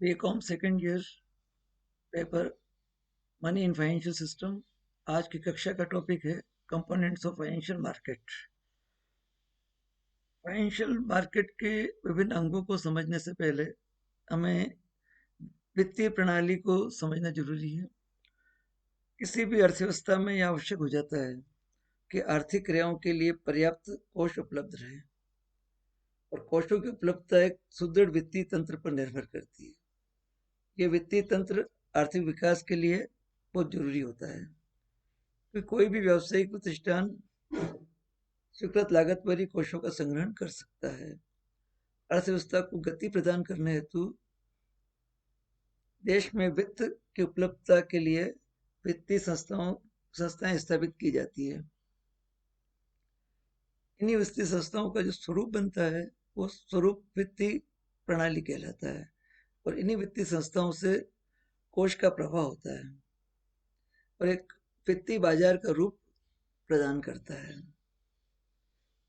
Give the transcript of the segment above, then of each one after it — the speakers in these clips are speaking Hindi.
BCom second year paper money in financial system. आज की कक्षा का टॉपिक है components of financial market. Financial market के विभिन्न अंगों को समझने से पहले हमें वित्तीय प्रणाली को समझना जरूरी है। किसी भी अर्थव्यवस्था में यह आवश्यक हो जाता है कि आर्थिक क्रियाओं के लिए पर्याप्त कोष उपलब्ध रहे, और कोषों की उपलब्धता एक सुदृढ़ वित्तीय तंत्र पर निर्भर करती है। ये वित्तीय तंत्र आर्थिक विकास के लिए बहुत जरूरी होता है कि कोई भी व्यावसायिक प्रतिष्ठान स्वीकृत लागत पर ही कोषों का संग्रहण कर सकता है। अर्थव्यवस्था को गति प्रदान करने हेतु देश में वित्त की उपलब्धता के लिए वित्तीय संस्थाएं स्थापित की जाती है। इन्हीं वित्तीय संस्थाओं का जो स्वरूप बनता है वो स्वरूप वित्तीय प्रणाली कहलाता है, और इन्हीं वित्तीय संस्थाओं से कोष का प्रवाह होता है और एक वित्तीय बाजार का रूप प्रदान करता है।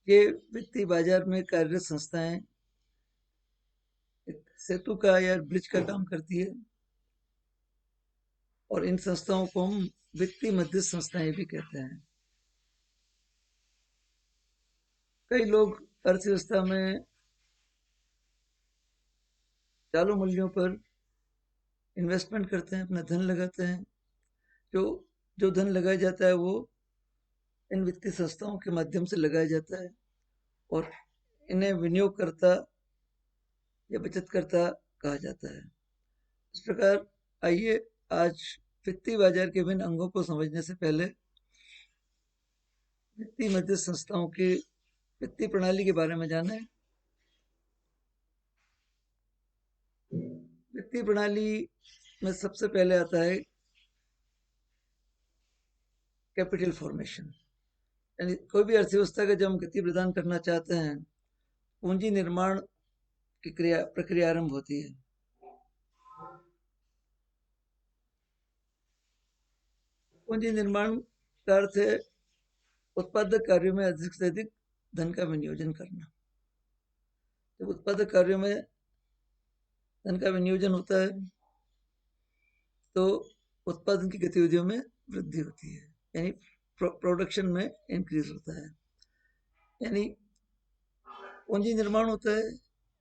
ये वित्तीय बाजार में कार्यरत संस्थाएं एक सेतु का या ब्रिज का काम करती है, और इन संस्थाओं को हम वित्तीय मध्यस्थ संस्थाएं भी कहते हैं। कई लोग अर्थव्यवस्था में चालू मूल्यों पर इन्वेस्टमेंट करते हैं, अपना धन लगाते हैं। जो जो धन लगाया जाता है वो इन वित्तीय संस्थाओं के माध्यम से लगाया जाता है, और इन्हें विनियोगकर्ता या बचतकर्ता कहा जाता है। इस प्रकार आइए आज वित्तीय बाजार के विभिन्न अंगों को समझने से पहले वित्तीय मध्यस्थ संस्थाओं की वित्तीय प्रणाली के बारे में जानें। वित्तीय प्रणाली में सबसे पहले आता है कैपिटल फॉर्मेशन, यानी कोई भी अर्थव्यवस्था का जब हम गति प्रदान करना चाहते हैं, पूंजी निर्माण की प्रक्रिया आरंभ होती है। पूंजी निर्माण का अर्थ है उत्पादक कार्यों में अधिक से अधिक धन का विनियोजन करना। जब उत्पादक कार्यों में धन का विनियोजन होता है तो उत्पादन की गतिविधियों में वृद्धि होती है, यानी प्रोडक्शन में इंक्रीज होता है। यानी पूंजी निर्माण होता है,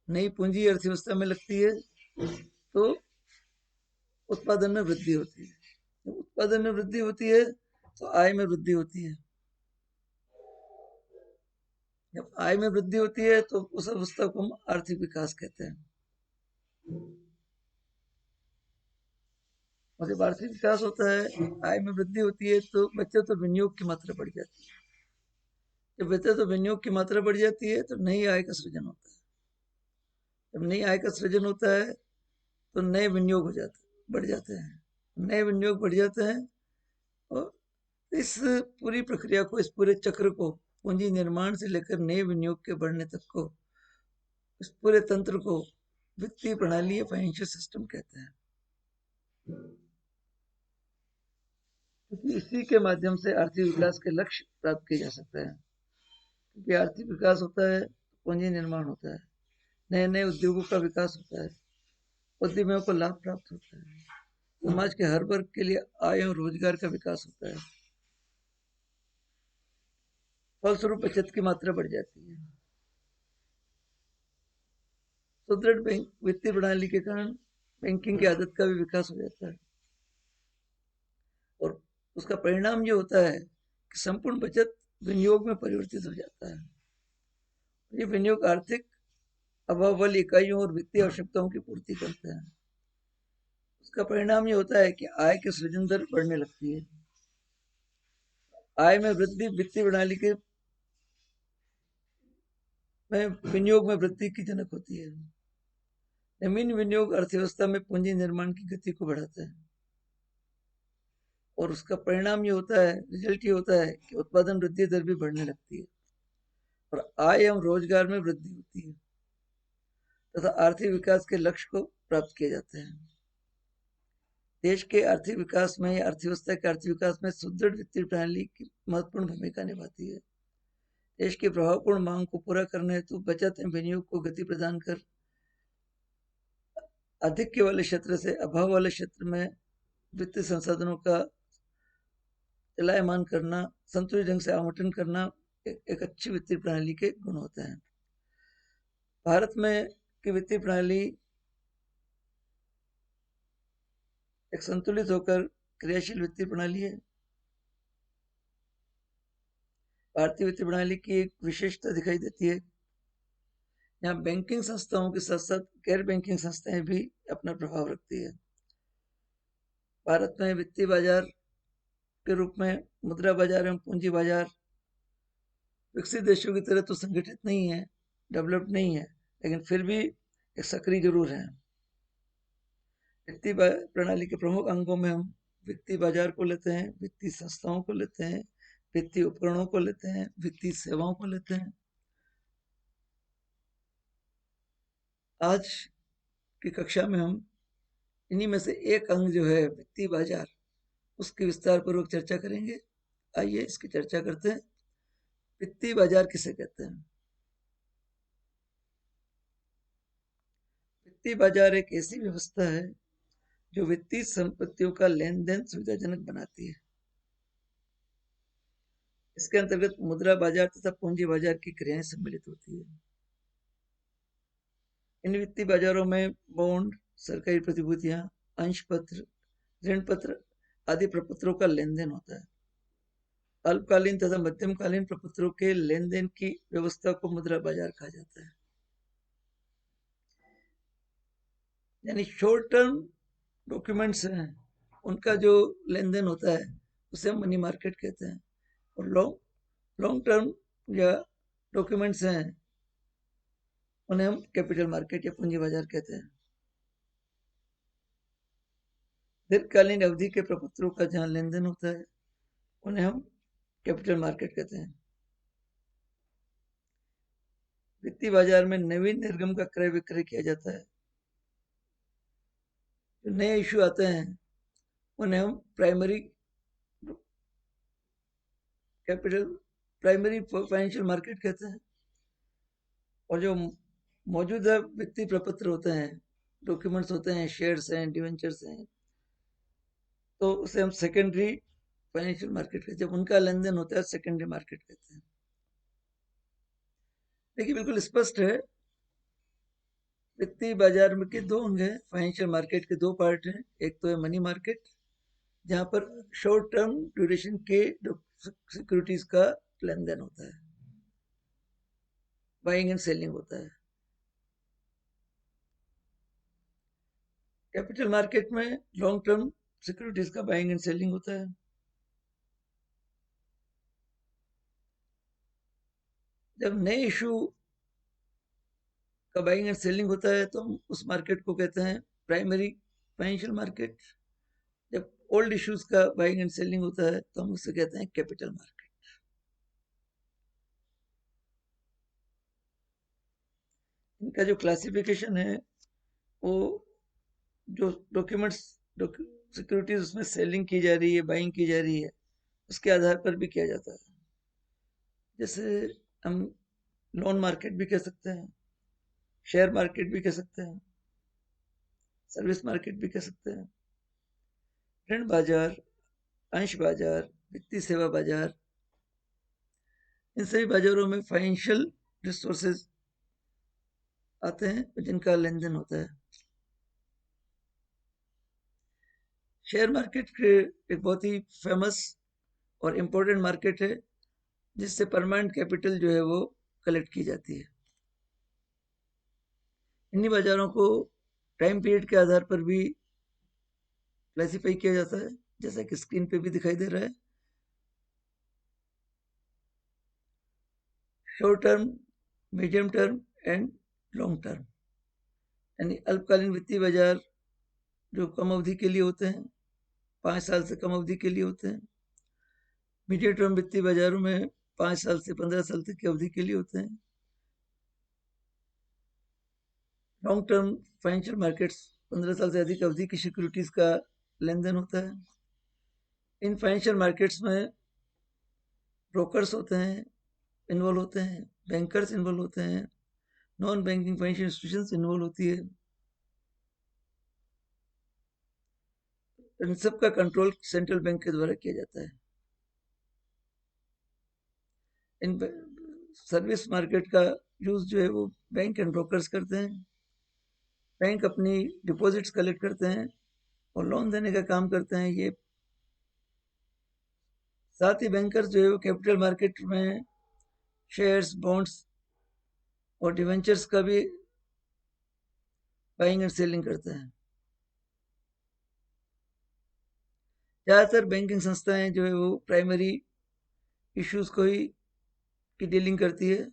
नई पूंजी अर्थव्यवस्था में लगती है तो उत्पादन में वृद्धि होती है। जब उत्पादन में वृद्धि होती है तो आय में वृद्धि होती है। जब आय में वृद्धि होती है तो उस अवस्था को हम आर्थिक विकास कहते हैं। और जब आर्थिक विकास होता है, आय में वृद्धि होती है, तो बचत और विनियोग की मात्रा बढ़ जाती है। जब बचत और विनियोग की मात्रा बढ़ जाती है तो नई आय का सृजन होता है। जब नई आय का सृजन होता है तो नए विनियोग हो जाते बढ़ जाते हैं, नए विनियोग बढ़ जाते हैं, और इस पूरी प्रक्रिया को, इस पूरे चक्र को, पूंजी निर्माण से लेकर नए विनियोग के बढ़ने तक को, इस पूरे तंत्र को वित्तीय प्रणाली या फाइनेंशियल सिस्टम कहते हैं। क्योंकि इसी के माध्यम से आर्थिक विकास के लक्ष्य प्राप्त किए जा सकते हैं। क्योंकि आर्थिक विकास होता है, पूंजी निर्माण होता है, नए नए उद्योगों का विकास होता है, उद्यमियों को लाभ प्राप्त होता है, समाज के हर वर्ग के लिए आय और रोजगार का विकास होता है, फलस्वरूप बचत की मात्रा बढ़ जाती है। सुदृढ़ बैंक वित्तीय प्रणाली के कारण बैंकिंग की आदत का भी विकास हो जाता है, और उसका परिणाम ये होता है कि संपूर्ण बचत विनियोग में परिवर्तित हो जाता है। ये विनियोग आर्थिक अभाव वाली इकाइयों और वित्तीय आवश्यकताओं की पूर्ति करते हैं। उसका परिणाम ये होता है कि आय की सृजन दर बढ़ने लगती है। आय में वृद्धि वित्तीय प्रणाली के में विनियोग में वृद्धि की जनक होती है। जमीन विनियोग अर्थव्यवस्था में पूंजी निर्माण की गति को बढ़ाता है, और उसका परिणाम ये होता है, रिजल्ट ये होता है कि उत्पादन वृद्धि दर भी बढ़ने लगती है, और आय एवं रोजगार में वृद्धि होती है, तथा आर्थिक विकास के लक्ष्य को प्राप्त किए जाते हैं। देश के आर्थिक विकास में, अर्थव्यवस्था के आर्थिक विकास में सुदृढ़ वित्तीय प्रणाली की महत्वपूर्ण भूमिका निभाती है। देश की प्रभावपूर्ण मांग को पूरा करने हेतु बचत एवं विनियोग को गति प्रदान कर आधिक्य वाले क्षेत्र से अभाव वाले क्षेत्र में वित्तीय संसाधनों का चलायमान करना, संतुलित ढंग से आवंटन करना एक अच्छी वित्तीय प्रणाली के गुण होते हैं। भारत में की वित्तीय प्रणाली एक संतुलित होकर क्रियाशील वित्तीय प्रणाली है। भारतीय वित्तीय प्रणाली की एक विशेषता दिखाई देती है, यहाँ बैंकिंग संस्थाओं के साथ साथ गैर बैंकिंग संस्थाएं भी अपना प्रभाव रखती है। भारत में वित्तीय बाजार के रूप में मुद्रा बाजार एवं पूंजी बाजार विकसित देशों की तरह तो संगठित नहीं है, डेवलप्ड नहीं है, लेकिन फिर भी एक सक्रिय जरूर है। वित्तीय प्रणाली के प्रमुख अंगों में हम वित्तीय बाजार को लेते हैं, वित्तीय संस्थाओं को लेते हैं, वित्तीय उपकरणों को लेते हैं, वित्तीय सेवाओं को लेते हैं। आज की कक्षा में हम इन्हीं में से एक अंग जो है वित्तीय बाजार, उसकी विस्तार पूर्वक चर्चा करेंगे। आइए इसकी चर्चा करते हैं। वित्तीय बाजार किसे कहते हैं? वित्तीय बाजार एक ऐसी व्यवस्था है जो वित्तीय संपत्तियों का लेन देन सुविधाजनक बनाती है। इसके अंतर्गत मुद्रा बाजार तथा पूंजी बाजार की क्रियाएं सम्मिलित होती है। इन वित्तीय बाजारों में बॉन्ड, सरकारी प्रतिभूतियां, अंश पत्र, ऋण पत्र आदि प्रपत्रों का लेन देन होता है। अल्पकालीन तथा मध्यमकालीन प्रपत्रों के लेन देन की व्यवस्था को मुद्रा बाजार कहा जाता है। यानी शॉर्ट टर्म डॉक्यूमेंट्स हैं, उनका जो लेन देन होता है उसे हम मनी मार्केट कहते हैं, और लॉन्ग लॉन्ग टर्म या डॉक्यूमेंट्स हैं उन्हें हम कैपिटल मार्केट या पूंजी बाजार कहते हैं। दीर्घकालीन अवधि के प्रपत्रों का जहां लेन देन होता है उन्हें हम कैपिटल मार्केट कहते हैं। वित्तीय बाजार में नवीन निर्गम का क्रय विक्रय किया जाता है। जो नए इशू आते हैं उन्हें हम प्राइमरी फाइनेंशियल मार्केट कहते हैं, और जो मौजूदा वित्तीय प्रपत्र होते हैं, डॉक्यूमेंट्स होते हैं, शेयर्स हैं, डिवेंचर्स हैं, तो उसे हम सेकेंडरी फाइनेंशियल मार्केट कहते हैं। जब उनका लेन देन होता है सेकेंडरी मार्केट कहते हैं। देखिए बिल्कुल स्पष्ट है, वित्तीय बाजार में के दो अंग हैं, फाइनेंशियल मार्केट के दो पार्ट हैं। एक तो है मनी मार्केट, जहां पर शॉर्ट टर्म ड्यूरेशन के सिक्योरिटीज का लेन देन होता है, बाइंग एंड सेलिंग होता है। कैपिटल मार्केट में लॉन्ग टर्म सिक्योरिटीज का बाइंग एंड सेलिंग होता है। जब नए इशू का बाइंग एंड सेलिंग होता है तो हम उस मार्केट को कहते हैं प्राइमरी फाइनेंशियल मार्केट। जब ओल्ड इश्यूज का बाइंग एंड सेलिंग होता है तो हम उसे कहते हैं कैपिटल मार्केट। इनका जो क्लासिफिकेशन है वो जो डॉक्यूमेंट्स सिक्योरिटीज उसमें सेलिंग की जा रही है, बाइंग की जा रही है, उसके आधार पर भी किया जाता है। जैसे हम लोन मार्केट भी कह सकते हैं, शेयर मार्केट भी कह सकते हैं, सर्विस मार्केट भी कह सकते हैं, ऋण बाजार, अंश बाजार, वित्तीय सेवा बाजार। इन सभी बाजारों में फाइनेंशियल रिसोर्सेज आते हैं जिनका लेन देन होता है। शेयर मार्केट एक बहुत ही फेमस और इम्पोर्टेंट मार्केट है, जिससे परमानेंट कैपिटल जो है वो कलेक्ट की जाती है। इन्हीं बाजारों को टाइम पीरियड के आधार पर भी क्लासिफाई किया जाता है, जैसा कि स्क्रीन पे भी दिखाई दे रहा है। Short term, medium term and long term. यानी अल्पकालीन वित्तीय बाजार जो कम अवधि के लिए होते हैं, 5 साल से कम अवधि के लिए होते हैं। मीडियम टर्म वित्तीय बाजारों में 5 साल से 15 साल तक की अवधि के लिए होते हैं। लॉन्ग टर्म फाइनेंशियल मार्केट्स 15 साल से अधिक अवधि की सिक्योरिटीज का लेन देन होता है। इन फाइनेंशियल मार्केट्स में ब्रोकर्स होते हैं, इन्वॉल्व होते हैं, बैंकर्स इन्वॉल्व होते हैं, non banking financial institutions involve होती है। इन सब का कंट्रोल सेंट्रल बैंक के द्वारा किया जाता है। इन सर्विस मार्केट का यूज जो है वो बैंक एंड ब्रोकर्स करते हैं। बैंक अपनी डिपॉजिट्स कलेक्ट करते हैं और लोन देने का काम करते हैं ये। साथ ही बैंकर्स जो है वो कैपिटल मार्केट में शेयर्स, बॉन्ड्स और डिवेंचर्स का भी बाइंग एंड सेलिंग करते हैं। ज़्यादातर बैंकिंग संस्थाएं जो है वो प्राइमरी इश्यूज को ही की डीलिंग करती है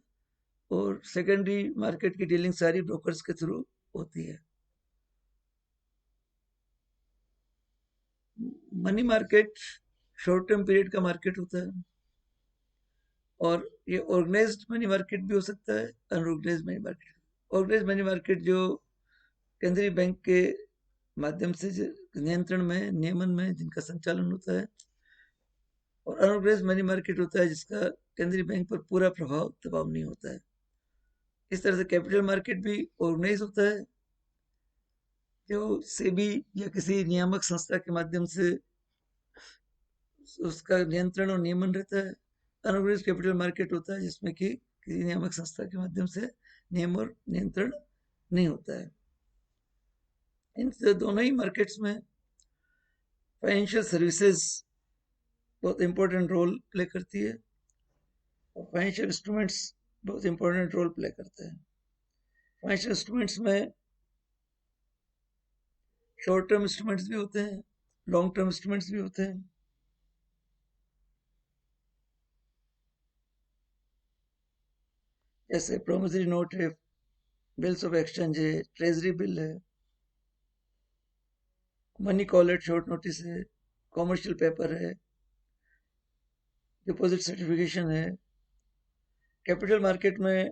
और सेकेंडरी मार्केट की डीलिंग सारी ब्रोकर्स के थ्रू होती है। Money market short term period का मार्केट होता है और ये ऑर्गेनाइज्ड मनी मार्केट भी हो सकता है, unorganised money market. Organised money market जो केंद्रीय बैंक के माध्यम से नियंत्रण में, नियमन में जिनका संचालन होता है, और अनऑर्गेनाइज्ड मनी मार्केट होता है जिसका केंद्रीय बैंक पर पूरा प्रभाव दबाव नहीं होता है। इस तरह से कैपिटल मार्केट भी ऑर्गेनाइज होता है जो सेबी या किसी नियामक संस्था के माध्यम से उसका नियंत्रण और नियमन रहता है। अनऑर्गेनाइज्ड कैपिटल मार्केट होता है जिसमें कि किसी नियामक संस्था के माध्यम से नियम और नियंत्रण नहीं होता है। इन दोनों ही मार्केट्स में फाइनेंशियल सर्विसेज बहुत इंपॉर्टेंट रोल प्ले करती है और फाइनेंशियल इंस्ट्रूमेंट्स बहुत इंपॉर्टेंट रोल प्ले करते हैं। फाइनेंशियल इंस्ट्रूमेंट्स में शॉर्ट टर्म इंस्ट्रूमेंट्स भी होते हैं, लॉन्ग टर्म इंस्ट्रूमेंट्स भी होते हैं। जैसे प्रोमिसरी नोट है, बिल्स ऑफ एक्सचेंज है, ट्रेजरी बिल है, money call at short notice है, कॉमर्शियल पेपर है, डिपॉजिट सर्टिफिकेशन है। कैपिटल मार्केट में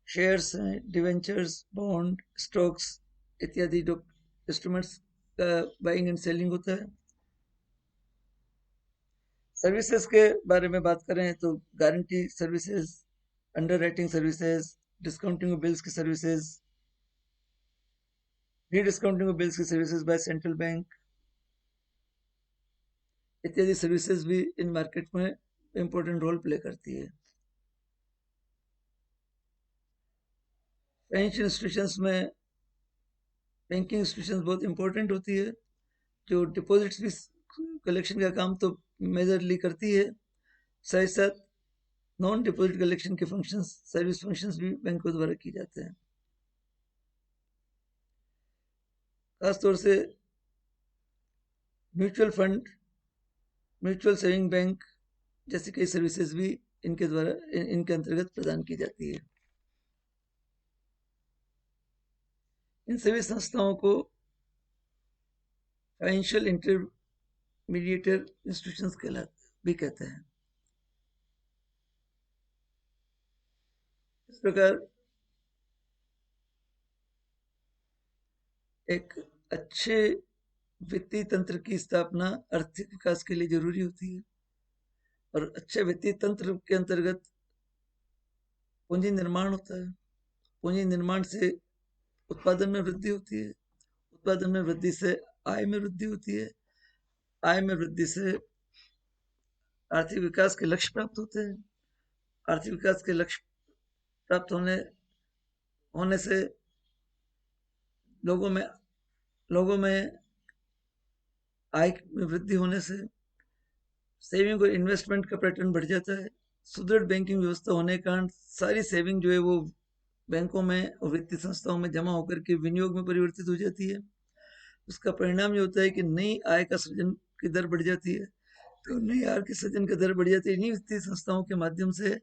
शेयर्स हैं, डिवेंचर्स, बॉन्ड, स्टॉक्स इत्यादि इंस्ट्रूमेंट्स का बाइंग एंड सेलिंग होता है। सर्विसेज के बारे में बात करें तो guarantee services, under writing services, discounting bills की सर्विसेज, री-डिस्काउंटिंग बिल्स की सर्विसेज बाय सेंट्रल बैंक इत्यादि सर्विसेज भी इन मार्केट में इंपॉर्टेंट रोल प्ले करती है। फाइनेंशियल इंस्टीट्यूशंस में बैंकिंग इंस्टीट्यूशंस बहुत इंपॉर्टेंट होती है जो डिपॉजिट्स भी कलेक्शन का काम तो मेजरली करती है, साथ ही साथ नॉन डिपॉजिट कलेक्शन के फंक्शंस, सर्विस फंक्शंस भी बैंकों द्वारा किए जाते हैं। खासतौर से mutual fund, mutual saving bank जैसी कई सर्विसेज भी इनके द्वारा इनके अंतर्गत प्रदान की जाती है। इन सभी संस्थाओं को फाइनेंशियल इंटरमीडिएटर इंस्टीट्यूशंस कहलाते भी कहते हैं। इस प्रकार एक अच्छे वित्तीय तंत्र की स्थापना आर्थिक विकास के लिए जरूरी होती है और अच्छे वित्तीय तंत्र के अंतर्गत पूंजी निर्माण होता है। पूंजी निर्माण से उत्पादन में वृद्धि होती है, उत्पादन में वृद्धि से आय में वृद्धि होती है, आय में वृद्धि से आर्थिक विकास के लक्ष्य प्राप्त होते हैं। आर्थिक विकास के लक्ष्य प्राप्त होने होने से लोगों में लोगों में आय में वृद्धि होने से सेविंग और इन्वेस्टमेंट का पैटर्न बढ़ जाता है। सुदृढ़ बैंकिंग व्यवस्था होने के कारण सारी सेविंग जो है वो बैंकों में और वित्तीय संस्थाओं में जमा होकर के विनियोग में परिवर्तित हो जाती है। उसका परिणाम ये होता है कि नई आय का सृजन की दर बढ़ जाती है। तो नई आय के सृजन की दर बढ़ जाती है, इन्हीं वित्तीय संस्थाओं के माध्यम से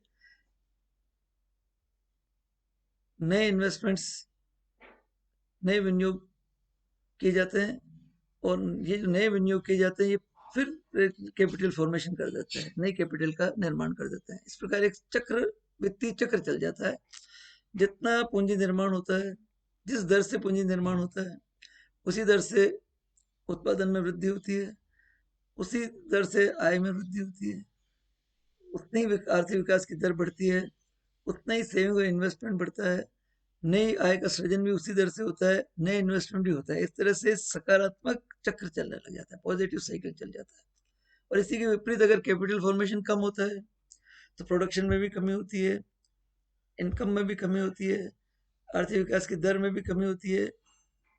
नए इन्वेस्टमेंट्स, नए विनियोग किए जाते हैं और ये जो नए विनियोग किए जाते हैं ये फिर कैपिटल फॉर्मेशन कर देते हैं, नई कैपिटल का निर्माण कर देते हैं। इस प्रकार एक चक्र, वित्तीय चक्र चल जाता है। जितना पूंजी निर्माण होता है, जिस दर से पूंजी निर्माण होता है उसी दर से उत्पादन में वृद्धि होती है, उसी दर से आय में वृद्धि होती है, उतनी ही आर्थिक विकास की दर बढ़ती है, उतना ही सेविंग और इन्वेस्टमेंट बढ़ता है, नई आय का सृजन भी उसी दर से होता है, नए इन्वेस्टमेंट भी होता है। इस तरह से सकारात्मक चक्र चलने लग जाता है, पॉजिटिव साइकिल चल जाता है। और इसी के विपरीत अगर कैपिटल फॉर्मेशन कम होता है तो प्रोडक्शन में भी कमी होती है, इनकम में भी कमी होती है, आर्थिक विकास की दर में भी कमी होती है,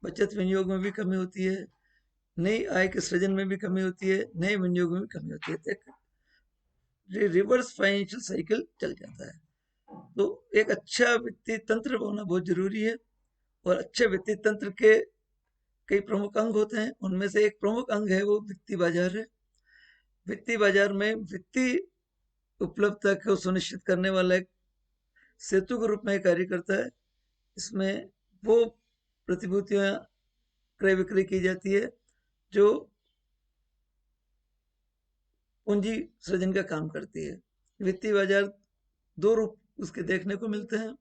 बचत विनियोग में भी कमी होती है, नई आय के सृजन में भी कमी होती है, नए विनियोग में भी कमी होती है। तो एक रिवर्स फाइनेंशियल साइकिल चल जाता है। तो एक अच्छा वित्तीय तंत्र होना बहुत जरूरी है। और अच्छे वित्तीय तंत्र के कई प्रमुख अंग होते हैं, उनमें से एक प्रमुख अंग है वो वित्तीय बाजार है। वित्तीय बाजार में वित्तीय उपलब्धता को सुनिश्चित करने वाला एक सेतु के रूप में कार्य करता है। इसमें वो प्रतिभूतियां क्रय विक्रय की जाती है जो पूंजी सृजन का काम करती है। वित्तीय बाजार दो रूप उसके देखने को मिलते हैं,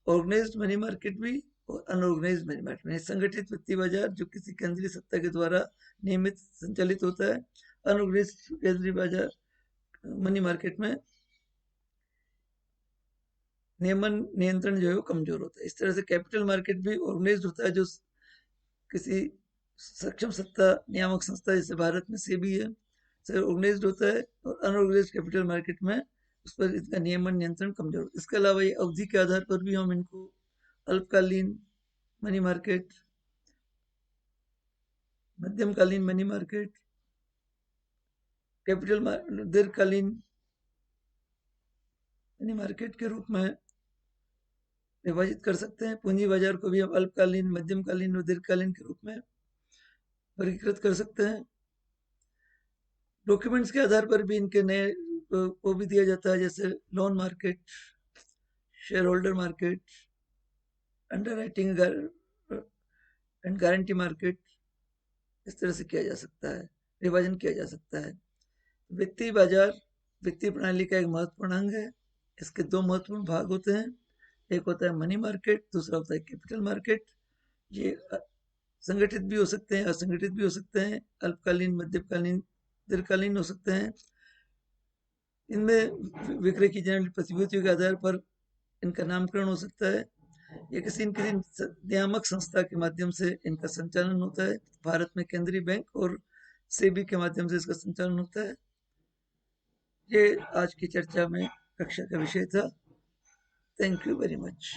ऑर्गेनाइज्ड मनी मार्केट भी और अनऑर्गेनाइज्ड मनी मार्केट। संगठित वित्तीय बाजार जो किसी केंद्रीय सत्ता के द्वारा नियमित संचालित होता है। अनऑर्गेनाइज्ड केंद्रीय बाजार मनी मार्केट में नियमन नियंत्रण जो है वो कमजोर होता है। इस तरह से कैपिटल मार्केट भी ऑर्गेनाइज्ड होता है जो किसी सक्षम सत्ता नियामक संस्था जैसे भारत में सेबी है से ऑर्गेनाइज्ड होता है। और अनऑर्गेनाइज्ड कैपिटल मार्केट में उस पर इसका नियमन नियंत्रण कमजोर होता है। इसके अलावा ये अवधि के आधार पर भी हम इनको अल्पकालीन मनी मार्केट, मध्यमकालीन मनी मार्केट, दीर्घकालीन मनी मार्केट के रूप में विभाजित कर सकते हैं। पूंजी बाजार को भी हम अल्पकालीन, मध्यमकालीन और दीर्घकालीन के रूप में वर्गीकृत कर सकते हैं। डॉक्यूमेंट्स के आधार पर भी इनके नए को भी दिया जाता है, जैसे loan market, share holder market, under writing and guarantee market. इस तरह से किया जा सकता है, विभाजन किया जा सकता है। वित्तीय बाजार वित्तीय प्रणाली का एक महत्वपूर्ण अंग है। इसके दो महत्वपूर्ण भाग होते हैं, एक होता है मनी मार्केट, दूसरा होता है कैपिटल मार्केट। ये संगठित भी हो सकते हैं, असंगठित भी हो सकते हैं, अल्पकालीन, मध्यकालीन, दीर्घकालीन हो सकते हैं। इनमें विक्रय की जाने वाली प्रतिभूतियों के आधार पर इनका नामकरण हो सकता है। ये किसी न किसी नियामक संस्था के माध्यम से इनका संचालन होता है। भारत में केंद्रीय बैंक और सेबी के माध्यम से इसका संचालन होता है। ये आज की चर्चा में कक्षा का विषय था। Thank you very much.